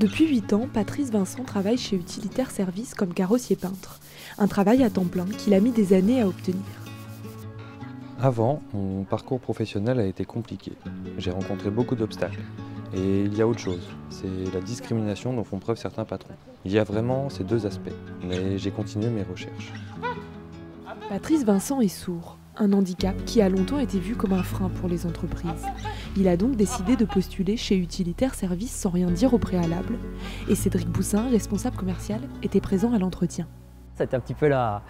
Depuis 8 ans, Patrice Vincent travaille chez Utilitaire Service comme carrossier peintre. Un travail à temps plein qu'il a mis des années à obtenir. Avant, mon parcours professionnel a été compliqué. J'ai rencontré beaucoup d'obstacles. Et il y a autre chose, c'est la discrimination dont font preuve certains patrons. Il y a vraiment ces deux aspects, mais j'ai continué mes recherches. Patrice Vincent est sourd, un handicap qui a longtemps été vu comme un frein pour les entreprises. Il a donc décidé de postuler chez Utilitaire Service sans rien dire au préalable. Et Cédric Boussin, responsable commercial, était présent à l'entretien. C'était un petit peu la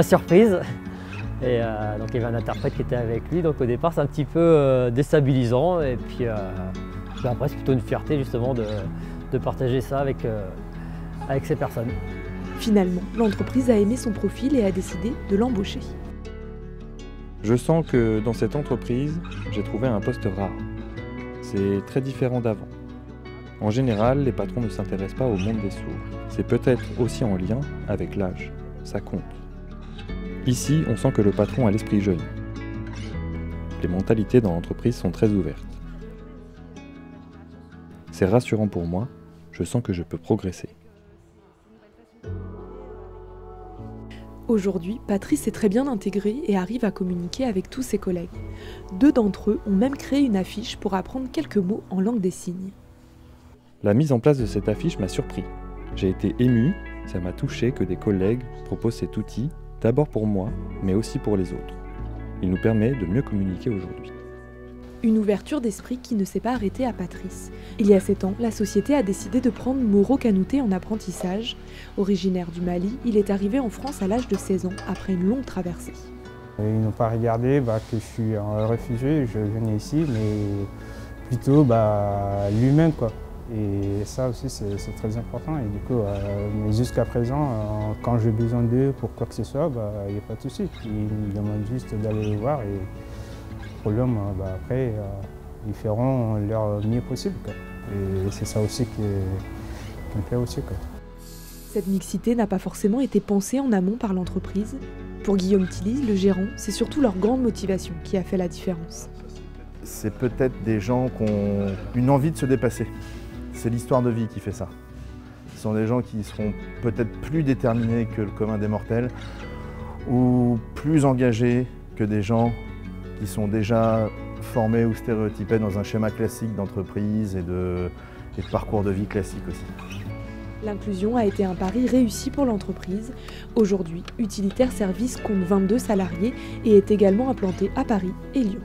surprise. Et donc il y avait un interprète qui était avec lui, donc au départ c'est un petit peu déstabilisant et puis après c'est plutôt une fierté justement de partager ça avec ces personnes. Finalement, l'entreprise a aimé son profil et a décidé de l'embaucher. Je sens que dans cette entreprise, j'ai trouvé un poste rare. C'est très différent d'avant. En général, les patrons ne s'intéressent pas au monde des sourds. C'est peut-être aussi en lien avec l'âge. Ça compte. Ici, on sent que le patron a l'esprit jeune. Les mentalités dans l'entreprise sont très ouvertes. C'est rassurant pour moi, je sens que je peux progresser. Aujourd'hui, Patrice est très bien intégré et arrive à communiquer avec tous ses collègues. 2 d'entre eux ont même créé une affiche pour apprendre quelques mots en langue des signes. La mise en place de cette affiche m'a surpris. J'ai été ému, ça m'a touché que des collègues proposent cet outil, d'abord pour moi, mais aussi pour les autres. Il nous permet de mieux communiquer aujourd'hui. Une ouverture d'esprit qui ne s'est pas arrêtée à Patrice. Il y a 7 ans, la société a décidé de prendre Mauro Canouté en apprentissage. Originaire du Mali, il est arrivé en France à l'âge de 16 ans, après une longue traversée. Ils n'ont pas regardé que je suis un réfugié, je venais ici, mais plutôt lui-même, quoi. Et ça aussi, c'est très important. Et du coup, mais jusqu'à présent, quand j'ai besoin d'eux pour quoi que ce soit, il n'y a pas de souci. Ils me demandent juste d'aller les voir. Et le problème, après, ils feront leur mieux possible, quoi. Et c'est ça aussi qui me plaît aussi, quoi. Cette mixité n'a pas forcément été pensée en amont par l'entreprise. Pour Guillaume Tilly, le gérant, c'est surtout leur grande motivation qui a fait la différence. C'est peut-être des gens qui ont une envie de se dépasser. C'est l'histoire de vie qui fait ça. Ce sont des gens qui seront peut-être plus déterminés que le commun des mortels ou plus engagés que des gens qui sont déjà formés ou stéréotypés dans un schéma classique d'entreprise et de parcours de vie classique aussi. L'inclusion a été un pari réussi pour l'entreprise. Aujourd'hui, Utilitaire Service compte 22 salariés et est également implanté à Paris et Lyon.